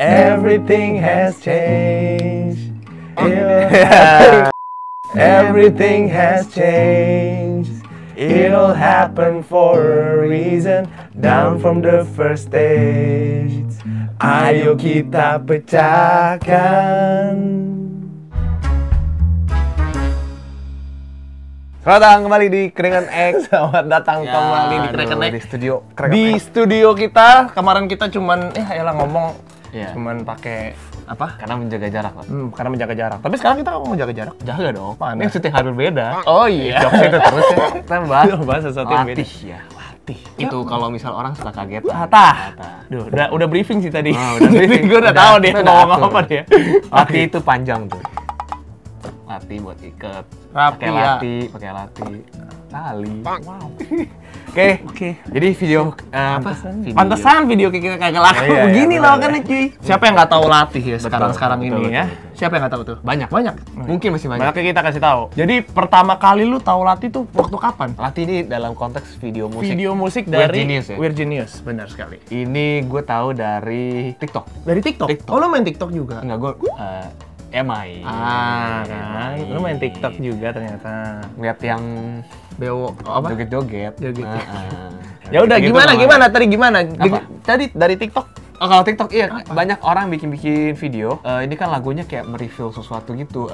Everything has changed. Everything has changed. It all happened for a reason. Down from the first stage. Ayo kita pecahkan. Selamat datang kembali di Keringan X. Selamat datang kembali di Keringan X. Di studio Keringan di X. Studio kita. Kemarin kita cuman ngomong cuman pakai apa? Karena menjaga jarak lah. Karena menjaga jarak. Tapi sekarang kita mau menjaga jarak. Jaga dong. Mana? Ini syuting harus beda. Oh iya. Jokes itu terus ya. Kita bahas sesuatu yang beda. Latih ya. Latih. Itu kalau misal orang suka kaget. Duh, udah briefing sih tadi. Udah briefing. Gue udah tahu dia ngomong apa dia. Latih itu panjang tuh. Latih buat ikat. Rapi pakai ya. latih, pakai latih. Tali. Wow. Oke. Jadi video Pantesan video kita kagak laku begini loh kan cuy. Siapa yang nggak tahu latih ya sekarang ini ya? Siapa yang nggak tahu tuh? Banyak. Mungkin masih banyak. Makanya kita kasih tahu. Jadi pertama kali lu tahu latih tuh waktu kapan? Latih ini dalam konteks video musik. Video musik dari Weird Genius ya? Weird Genius, benar sekali. Ini gue tahu dari TikTok. Dari TikTok? Oh lu main TikTok juga? Enggak, gue main. Kan. Lu main TikTok juga ternyata. Lihat yang Bewo apa? Joget-joget. Ya udah gitu gimana tadi gimana? Apa? Tadi dari TikTok. Oh, kalau TikTok iya banyak orang bikin video. Ini kan lagunya kayak mereview sesuatu gitu,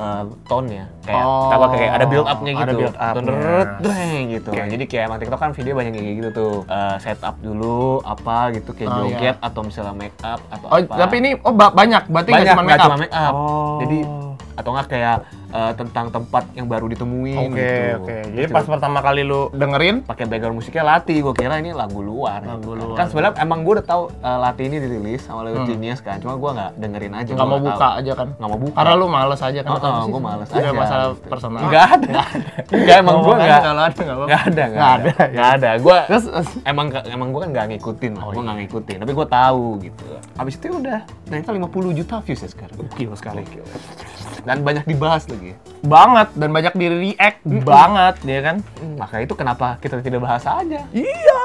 tone-nya. Kayak kayak ada build up-nya gitu. Ada build up-nya. Dreng gitu. Okay. Jadi kayak emang TikTok kan video banyak kayak gitu tuh. Setup dulu apa gitu kayak joget atau misalnya make up atau apa. Tapi ini banyak, berarti nggak cuma make up. Jadi atau nggak kayak tentang tempat yang baru ditemuin gitu. Oke. Jadi pas pertama kali lu dengerin pakai background musiknya Latih, gue kira ini lagu luar. Kan sebenarnya emang gue udah tahu Latih ini dirilis sama Weird Genius kan, cuma gue nggak dengerin aja. Nggak mau buka aja kan? Nggak mau buka. Karena lu males aja kan? Gue males aja. Udah masalah personal. Nggak ada. Nggak emang gue nggak. Nggak ada. Gue emang gue kan nggak ngikutin. Gue nggak ngikutin. Tapi gue tahu gitu. Abis itu udah. Ternyata 50 juta views ya sekarang. Gila sekali. Dan banyak dibahas lagi. Banget, dan banyak di react banget, ya kan? Maka itu kenapa kita tidak bahas aja? Iya.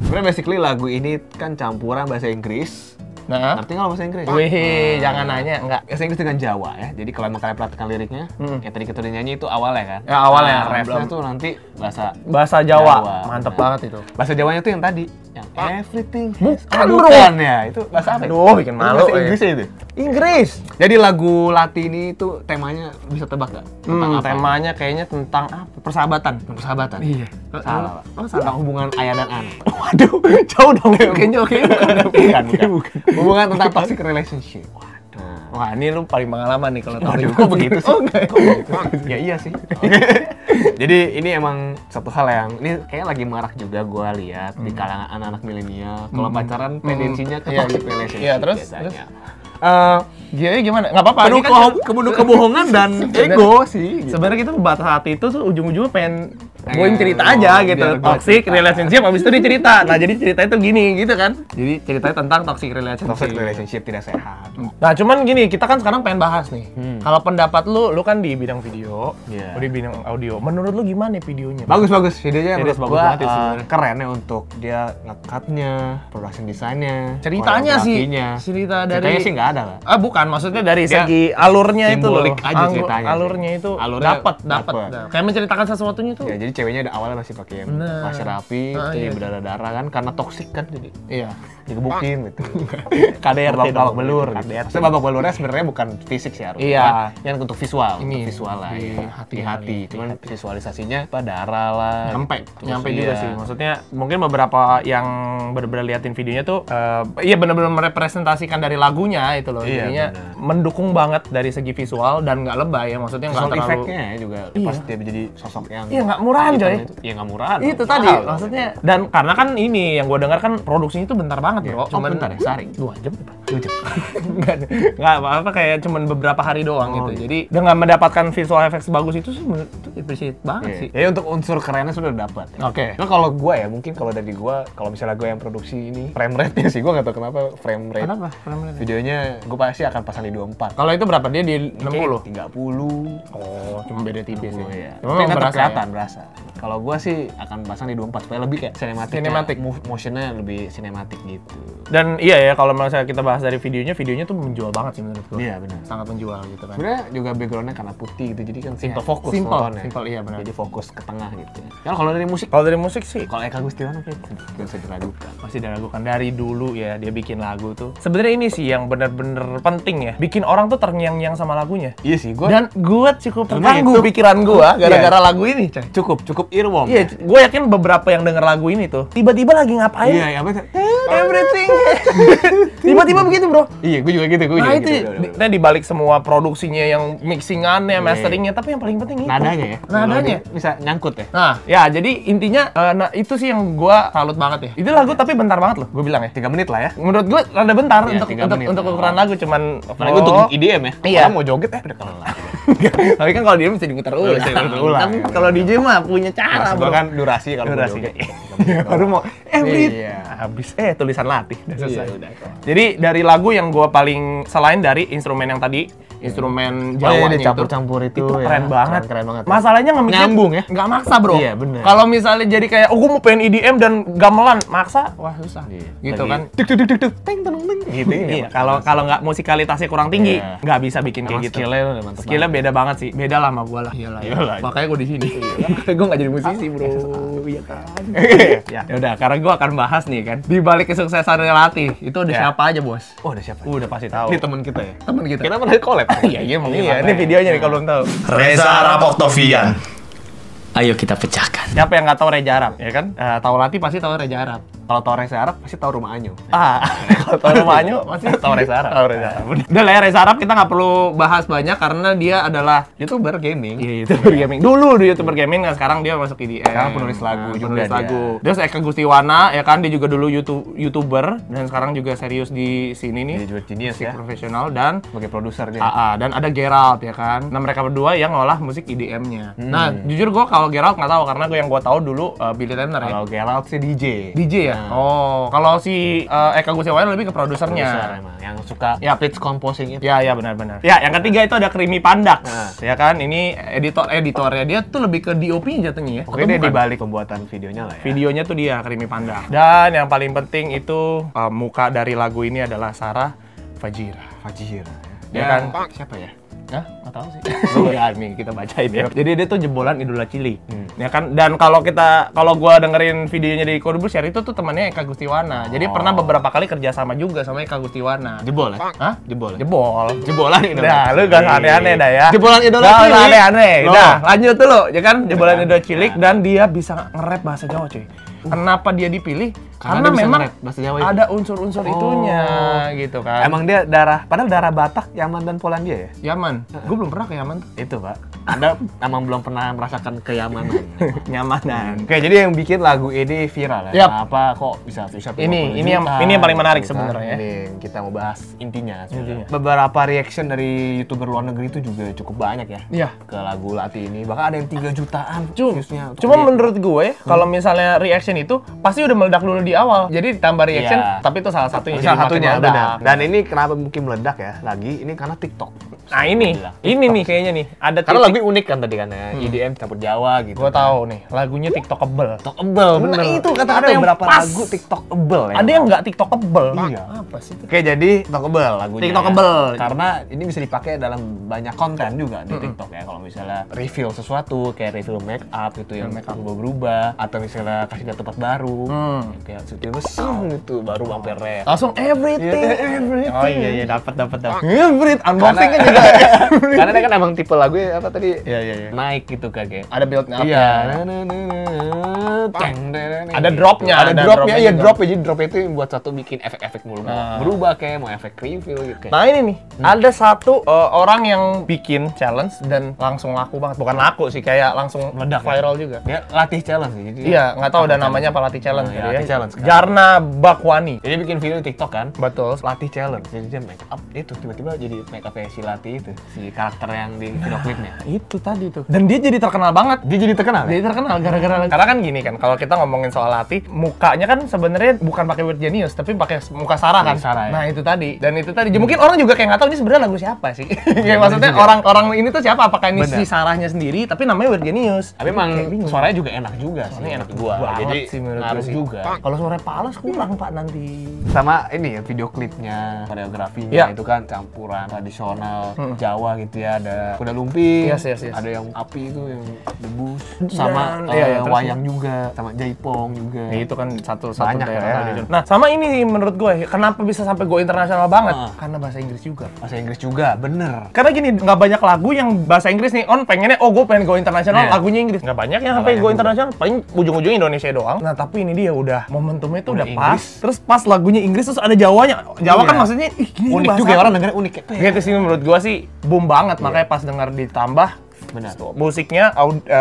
Sebenarnya basically lagu ini kan campuran bahasa Inggris. Nah, ngerti nggak lo bahasa Inggris? Wih, jangan nanya, enggak. Bahasa Inggris dengan Jawa ya. Jadi kalau emang kalian perhatikan liriknya, yang tadi kita udah nyanyi itu awalnya kan? Ya awalnya, refnya tuh nanti bahasa Jawa. Mantep banget itu. Bahasa Jawanya tuh yang tadi, yang everything. Bukan ya, itu bahasa apa? Aduh, bikin malu. Bahasa Inggrisnya itu. Inggris. Jadi lagu Latih ini tuh temanya bisa tebak nggak? Tentang apa? Temanya kayaknya tentang apa? Persahabatan. Persahabatan. Iya. Salah. Tentang hubungan ayah dan anak. Waduh, jauh dong. Kayaknya bukan. Hubungan tentang toxic relationship. Wah, ini lu paling pengalaman nih kalau tahu. Kok begitu sih? Oh, enggak. Ya iya sih. Jadi ini emang satu hal yang ini kayak lagi marak juga gue lihat di kalangan anak-anak milenial. Kalau pacaran tendensinya ke toxic relationship. Iya, terus gimana? Nggak apa-apa. Penuh kebohongan dan ego sih. Gitu. Sebenarnya kita bahas hati itu tuh ujung-ujungnya pengen cerita aja gitu. Toxic relationship, habis itu dia cerita. Nah, jadi ceritanya tuh gini gitu kan. Jadi ceritanya tentang toxic relationship. Toxic relationship tidak sehat. Nah, cuman gini, kita kan sekarang pengen bahas nih. Kalau pendapat lu kan di bidang video, di bidang audio. Menurut lu gimana nih videonya? Bagus videonya. Bagus banget sih sebenarnya. Keren ya untuk dia nge-cut-nya, production desainnya, ceritanya sih. Cerita dari ceritanya sih nggak ada lah. Bukan, maksudnya dari segi alurnya itu loh. Aja ceritanya. Alurnya itu dapat. Kayak menceritakan sesuatunya tuh. Ya, jadi ceweknya awalnya masih pakai masih rapi, jadi berdarah-darah kan karena toksik kan jadi. Iya. Digebukin gitu. KDRT babak belur. Gitu. Babak belurnya sebenarnya bukan fisik sih harusnya. Iya. Yang untuk visual, ini visual lah di ya. hati. Cuman visualisasinya darah lah. Nyampe juga sih. Maksudnya mungkin beberapa yang benar-benar liatin videonya tuh benar-benar merepresentasikan dari lagunya itu loh. Jadinya mendukung banget dari segi visual dan nggak lebay ya. Maksudnya nggak terlalu efeknya juga pas dia jadi sosok yang nggak murahan coy. Iya nggak murahan. Itu tadi maksudnya. Dan karena kan ini yang gue dengar kan produksinya itu bentar banget bro. Cuman bentar ya, sehari 2 jam. Nggak apa-apa, kayak cuman beberapa hari doang gitu. Jadi dengan mendapatkan visual efek sebagus itu appreciate banget sih. Ya untuk unsur kerennya sudah dapat. Oke. Nah kalau gue ya mungkin kalau dari gue, kalau misalnya gue yang produksi ini frame rate-nya sih gue nggak tahu kenapa frame rate. Kenapa frame rate? Videonya gue pasti akan pasang di 24. Kalau itu berapa? Dia di 60? 30. Oh, cuma beda tipis ya. Tapi tetap kelihatan berasa. Kalau gua sih akan pasang di 24 supaya lebih kayak sinematik. Motionnya lebih sinematik gitu. Dan iya ya, kalau misalnya kita bahas dari videonya tuh menjual banget sih menurut gua. Iya benar. Sangat menjual gitu kan. Sebenarnya juga backgroundnya karena putih gitu, jadi kan simple Iya, fokus nontonnya. Simple, iya benar. Jadi fokus ke tengah gitu. Ya kalau dari musik, sih, kalau Eka Gustiwana kayak nggak usah diragukan. masih diragukan dari dulu ya dia bikin lagu tuh. Sebenarnya ini sih yang benar-benar penting ya, bikin orang tuh terngiang-ngiang sama lagunya. Iya sih, gua Dan gue cukup terganggu pikiran gue gara-gara lagu ini, coy. cukup earworm. Iya, gue yakin beberapa yang denger lagu ini tuh tiba-tiba lagi ngapain? Iya, apa tuh? Everything. Tiba-tiba begitu, bro. Iya, gue juga gitu. Nah itu, nah dibalik semua produksinya yang mixingannya, masteringnya, tapi yang paling penting itu nadanya ya. Nadanya Bisa nyangkut ya. Nah, ya jadi intinya, nah itu sih yang gue salut banget ya. Itu lagu tapi bentar banget loh, gue bilang ya. 3 menit lah ya. Menurut gue rada bentar Iya, untuk ukuran lagu, cuman apalagi untuk IDM ya. Iya. Orang mau joget udah kelar. Tapi kan kalau dia bisa diputar ulang. Tapi kalau DJ mah punya cara, bro. Kan durasi kalau Durasi. joget. Baru mau every habis tulisan latih udah selesai. Jadi dari lagu yang gue paling selain dari instrumen yang tadi, instrumen Jawanya dicampur-campur itu keren banget. Keren banget. Masalahnya nge-mixnya nyambung ya. Nggak maksa, bro. Iya, bener. Kalau misalnya jadi kayak gue mau pengen EDM dan gamelan, maksa, wah susah. Gitu kan. Tuk teng gitu Iya, kalau nggak musikalitasnya kurang tinggi, nggak bisa bikin kayak gitu. Skillnya udah mantap. Skillnya beda banget sih, beda lah sama gue lah. Iyalah. Makanya gue di sini. Gue nggak jadi musisi, bro. Iya kan. Ya udah, karena gue akan bahas nih kan. Di balik kesuksesan Latih, itu ada siapa aja, bos? Oh, ada siapa? Udah pasti tahu. Ini teman kita ya. Temen kita. Kita pernah collab. Iya, emang iya. Ini videonya nih kalau belum tahu. Reza Arab Octavian. Ayo kita pecahkan. Siapa yang nggak tahu Reza Arab, ya kan? Tahu Latih pasti tahu Reza Arab. Kalau tahu Reza Arab pasti tahu Rumah Anyo. Kalau tahu Rumah Anyo pasti tahu Reza Arab. Tahu Reza Arab. Udah lah ya, Reza Arab kita nggak perlu bahas banyak karena dia adalah YouTuber gaming. Iya, YouTuber gaming. Dulu dia YouTuber gaming, nah sekarang dia masuk IDM. Sekarang penulis lagu juga penulis lagu. Terus Eka Gustiwana ya kan, dia juga dulu YouTuber dan sekarang juga serius di sini nih. Dia juga genius ya. Profesional dan Sebagai produser dia. dan ada Gerald ya kan. Nah mereka berdua yang ngolah musik IDM-nya. Nah jujur gue kalau Gerald nggak tahu karena yang gue tahu dulu Billy Tanner ya. Kalau Gerald sih DJ. DJ ya? Oh, kalau si Eka Gustiwana lebih ke produsernya. Produser emang, yang suka pitch composing itu. Ya benar-benar. Ya, yang ketiga itu ada Krimi Pandak. Ya kan, ini editornya dia tuh lebih ke DOP jatuhnya ya. Oke, dia di balik pembuatan videonya lah ya. Videonya tuh dia Krimi Pandak. Dan yang paling penting itu muka dari lagu ini adalah Sarah Fajira. Ya kan? Siapa ya? Hah? Nggak tahu sih. Nih kita bacain ya. Jadi dia tuh jebolan idola Chili. Ya kan? Dan kalau gua dengerin videonya di Kodubus Share itu tuh temannya Eka Gustiwana. Jadi pernah beberapa kali kerja sama juga sama Eka Gustiwana. Jebol ya? Hah? Jebol. Jebolan idola. Nah, lu gak aneh-aneh dah ya. Jebolan idola Chili. Chili. Aneh-aneh. Nah, lanjut dulu ya kan? Jebolan idola Chili dan dia bisa nge-rap bahasa Jawa, cuy. Kenapa dia dipilih? Karena memang bahasa Jawa itu ada unsur-unsur itunya gitu kan. Emang dia padahal darah Batak, Yaman dan Polandia ya? Yaman. Gue belum pernah ke Yaman tuh. Itu, Pak. Anda emang belum pernah merasakan keyamanan. Nyamanan. Oke, jadi yang bikin lagu ini viral ya. Yap. Kenapa kok bisa 50 Ini yang paling menarik sebenarnya. Ini yang kita mau bahas intinya sebenarnya. Beberapa reaction dari YouTuber luar negeri itu juga cukup banyak ya. Iya. Ke lagu Latih ini. Bahkan ada yang 3 jutaan views-nya. Cuma menurut gue, kalau misalnya reaction itu pasti udah meledak dulu di awal. Jadi ditambah reaction, tapi itu salah satunya. Salah satunya, benar. Dan ini kenapa mungkin meledak ya? Ini karena TikTok. Nah ini nih kayaknya nih. Ada karena lagu unik kan tadi kan ya, EDM campur Jawa gitu. Gue tahu nih, lagunya TikTokable. Bener. Nah itu kata ada beberapa lagu TikTokable ya. Ada yang nggak TikTokable. Iya. Apa sih itu? Oke, jadi TikTokable lagunya. TikTokable. Ya. Karena ini bisa dipakai dalam banyak konten juga di TikTok ya. Kalau misalnya review sesuatu, kayak review make up gitu yang berubah-berubah, atau misalnya kasih lihat tempat baru, kayak setir mesum gitu, baru sampai rap. Langsung everything. Oh iya dapat. Everything. Unboxing kan juga. Karena dia kan emang tipe lagu apa tadi? Iya. Naik gitu kayak. Ada build-nya. Iya. Ada dropnya. Iya dropnya. Jadi dropnya itu buat satu bikin efek-efek mulu. Berubah kayak mau efek reveal gitu. Nah ini nih, ada satu orang yang bikin challenge dan langsung laku banget. Bukan laku sih, kayak langsung meledak viral juga. Dia latih challenge sih. Jadi iya, nggak tahu udah namanya apa latih challenge gitu ya. Latih challenge. Jarna Bakwani. Jadi bikin video di TikTok kan? Betul. Latih challenge. Jadi dia make up itu tiba-tiba jadi make up si Latih itu, si karakter yang di video klipnya. Itu tadi tuh. Dan dia jadi terkenal banget. Dia jadi terkenal. Jadi terkenal gara-gara karena kan gini, gini kan, kalau kita ngomongin soal latih, mukanya kan sebenarnya bukan pakai Weird Genius, tapi pakai muka Sarah kan. Sarah, ya. Nah itu tadi, dan itu tadi. Mungkin orang juga kayak nggak tahu ini sebenarnya lagu siapa sih. Ya maksudnya orang ini tuh siapa? Apakah ini si Sarahnya sendiri? Tapi namanya Weird Genius. Tapi emang suaranya juga enak juga sih. Suaranya enak gua. Jadi sih menurut ngaruh gue juga. Kalau suara Pales kurang Pak nanti. Sama ini ya video klipnya, koreografinya Ya. itu kan campuran tradisional Jawa gitu ya. Ada kuda lumping, Yes. ada yang api itu yang debus, sama wayang juga, sama jaipong juga. Ya, itu kan satu Banyak daerah. ya. Nah, sama ini nih menurut gue, kenapa bisa sampai go internasional banget? Karena bahasa Inggris juga. Bahasa Inggris juga, bener. Karena gini, nggak banyak lagu yang bahasa Inggris nih, pengennya, gue pengen go internasional, lagunya Inggris. Nggak banyak yang sampai go internasional, paling ujung-ujungnya Indonesia doang. Nah, tapi ini dia udah, momentumnya itu udah pas. Terus pas lagunya Inggris, terus ada Jawanya. Jawa kan maksudnya, unik juga ya, orang dengernya unik kayak. Gitu sih menurut gua sih boom banget, makanya pas denger ditambah musiknya,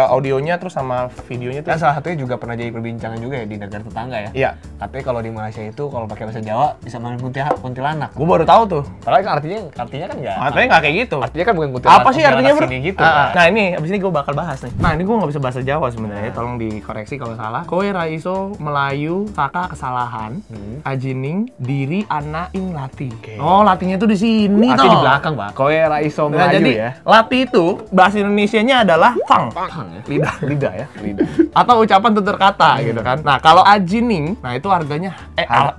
audionya, terus sama videonya tuh. Kan salah satunya juga pernah jadi perbincangan juga ya di negara tetangga ya. Iya. Katanya kalau di Malaysia itu kalau pakai bahasa Jawa bisa main kuntilanak. Gua baru tahu tuh. Padahal kan artinya kan nggak. Artinya nggak kayak gitu. Artinya kan bukan kuntilanak. Apa sih artinya bro? Gitu, Nah ini, abis ini gue bakal bahas nih. Nah ini gue nggak bisa bahasa Jawa sebenarnya, tolong dikoreksi kalau salah. Koe raiso Melayu saka kesalahan, ajining diri ana ing lati. Oh latinya tuh di sini Lati di belakang Pak. Koe raiso Nah, Melayu jadi, ya. lati itu bahasa Indonesianya adalah fang. Lidah ya. Atau ucapan tutur kata gitu kan. Nah kalau ajining, nah itu harganya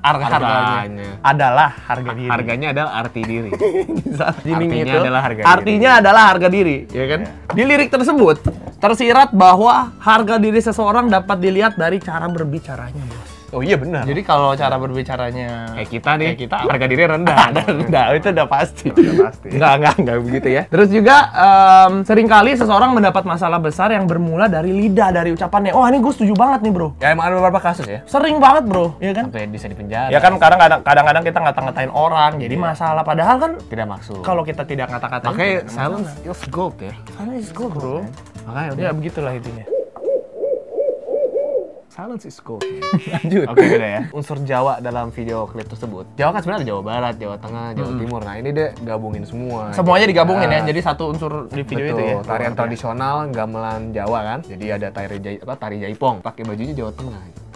harganya adalah harga diri. Harganya adalah arti diri. Ajining Artinya itu adalah harga artinya adalah harga diri, ya kan? Di lirik tersebut tersirat bahwa harga diri seseorang dapat dilihat dari cara berbicaranya, bos. Oh iya benar. Jadi kalau cara berbicaranya Kayak kita nih, kayak kita harga diri rendah. rendah, itu udah pasti. Udah pasti. Enggak begitu ya. Terus juga seringkali seseorang mendapat masalah besar yang bermula dari lidah, dari ucapannya. Oh, ini gue setuju banget nih, bro. Ya emang ada beberapa kasus ya. Sering banget, bro. Iya kan? Sampai bisa dipenjara. Ya kan kadang-kadang kita ngata-ngatain orang, jadi masalah. Padahal kan Tidak maksud. kalau kita tidak ngata-ngatain, Makanya tidak silence is gold ya. silence is gold, bro. Makanya udah. Ya begitulah intinya. Silence is gold. Lanjut. Oke udah ya. Unsur Jawa dalam video klip tersebut. Jawa kan sebenarnya ada Jawa Barat, Jawa Tengah, Jawa Timur. Nah ini dia gabungin semua. Semuanya digabungin ya, jadi satu unsur di video Betul. itu ya. Tarian tradisional gamelan Jawa kan. Jadi ada tari jaipong, pakai bajunya Jawa Tengah.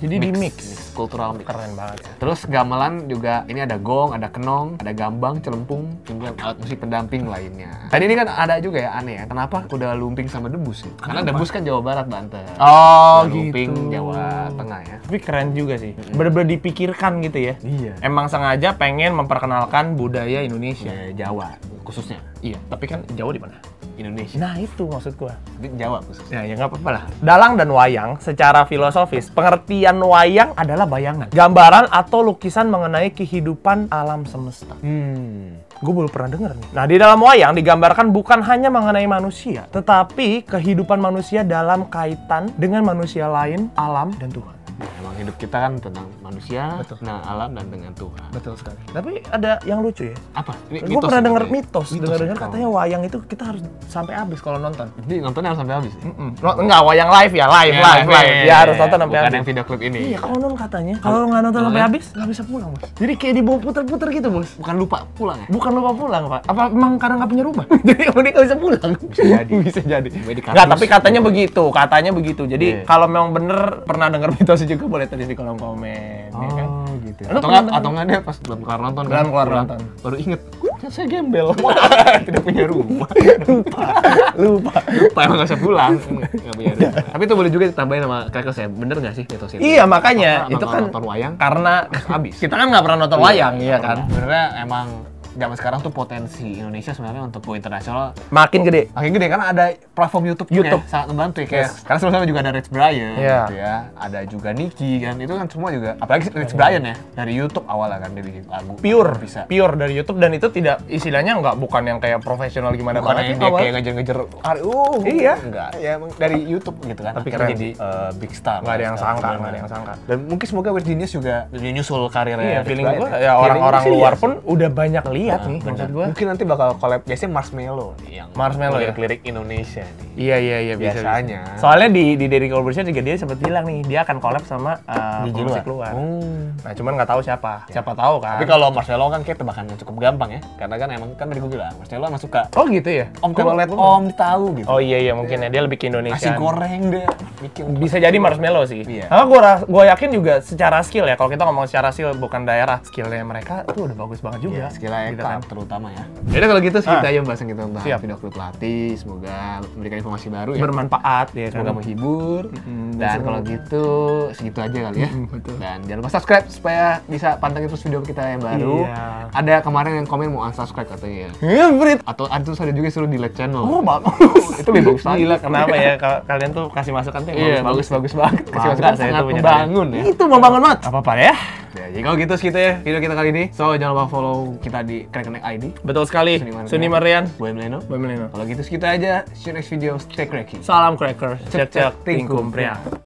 Jadi di mix. Kultural mix. Keren banget. Terus gamelan juga ini ada gong, ada kenong, ada gambang, celempung, juga alat musik pendamping lainnya. Tadi ini kan ada juga ya aneh ya. Kenapa kuda lumping sama debus? Karena debus kan Jawa Barat, Banten. Oh, kuda lumping gitu. Jawa Tengah ya. Tapi keren juga sih. Bener-bener dipikirkan gitu ya. Iya. Emang sengaja pengen memperkenalkan budaya Indonesia. Jawa khususnya. Iya, tapi kan Jawa di mana? Indonesia. Nah, itu maksud gua. Tapi Jawa khususnya. Ya nggak apa-apa lah. Dalang dan wayang, secara filosofis, pengertian wayang adalah bayangan, gambaran atau lukisan mengenai kehidupan alam semesta. Gue baru pernah denger nih. Nah, di dalam wayang digambarkan bukan hanya mengenai manusia, tetapi kehidupan manusia dalam kaitan dengan manusia lain, alam, dan Tuhan. Emang hidup kita kan tentang manusia, tentang alam, dan dengan Tuhan. Betul sekali. Tapi ada yang lucu ya. Apa? Gue pernah denger mitos, ya? dengar katanya wayang itu kita harus sampai habis kalau nonton. Jadi nontonnya harus sampai habis ya? Enggak, wayang live ya, live. Ya harus nonton sampai bukan habis. yang video klip ini. Iya, konon katanya. Kalau nggak nonton sampai habis, nggak bisa pulang, bos. Jadi kayak dibawa puter-puter gitu, bos. Bukan lupa pulang ya? Bukan lupa pulang, Pak. Apa emang karena nggak punya rumah? Jadi udah nggak bisa pulang. Bisa jadi. Bisa jadi. Di Nggak, tapi katanya begitu. Jadi kalau memang bener pernah dengar mitos juga boleh tulis di kolom komen. Ya kan? Gitu. Lu Atau nggak dia pas belum kelar nonton. Belum kelar pulang, nonton. Baru inget, kan saya gembel. Tidak punya rumah. Lupa. Emang nggak bisa pulang. Nggak punya rumah. Tapi itu boleh juga ditambahin sama Krekos ya. Bener nggak sih mitos itu? Iya, makanya Apa, itu kan nonton wayang karena habis. kita kan nggak pernah nonton wayang, iya kan? Sebenarnya emang zaman sekarang tuh potensi Indonesia sebenarnya untuk go internasional Makin gede. makin gede karena ada platform YouTube sangat membantu ya kayak karena sebelumnya juga ada Rich Brian gitu ya, ada juga Nicky kan, itu kan semua juga apalagi Rich Brian ya dari YouTube awalnya kan dia bikin lagu Pure dari YouTube, dan itu tidak istilahnya bukan yang kayak profesional gimana bukan banget yang dia kayak ngejar-ngejar iya enggak ya emang dari YouTube gitu kan, tapi akhirnya keren jadi big star nggak ada yang sangka dan mungkin semoga Weird Genius juga nyusul karirnya feeling gue ya orang-orang luar pun udah banyak lihat nih, maksud gua. Mungkin nanti bakal collab biasanya Marshmello nih yang Marshmello ya? lirik Indonesia nih. Iya bisa. Biasanya. Soalnya di Daily Corporation juga dia sempat bilang nih, dia akan collab sama musik luar. Nah, cuman nggak tahu siapa. Siapa tahu kan. Tapi kalau Marshmello kan kayak tebakannya cukup gampang ya. Karena kan emang kan tadi gue bilang, Marshmello emang suka. Oh gitu ya? Om kan Kalau lihat Om tahu gitu. Oh iya mungkin ya, dia lebih ke Indonesia. Nasi goreng deh. Bisa jadi Marshmello sih. Iya. Karena gue yakin juga secara skill ya, kalau kita ngomong secara skill bukan daerah, skillnya mereka tuh udah bagus banget juga. Iya, skillnya gitu kan terutama ya. Jadi kalau gitu kita aja bahas kita tentang video klip pelatih. Semoga memberikan informasi baru ya. Bermanfaat ya kan. Semoga menghibur. Dan kalau gitu segitu aja kali ya. Betul. Dan jangan lupa subscribe supaya bisa pantengin terus video kita yang baru. Iya. Ada kemarin yang komen mau unsubscribe katanya. Atau ada juga suruh delete channel. Oh bagus. Itu lebih bagus lagi. Gila, kenapa ya kalian tuh kasih masukan tuh Iya, bagus banget. Kasih masukan sangat membangun ya. Itu membangun banget. Apa ya? Ya, jadi kalau gitu segitu ya video kita kali ini. So, jangan lupa follow kita di Crackneck ID. Betul sekali. Suni Marian. Gue Meleno. Meleno. Kalau gitu segitu aja. See you next video. Stay cracky. Salam crackers. Cek tingkum pria.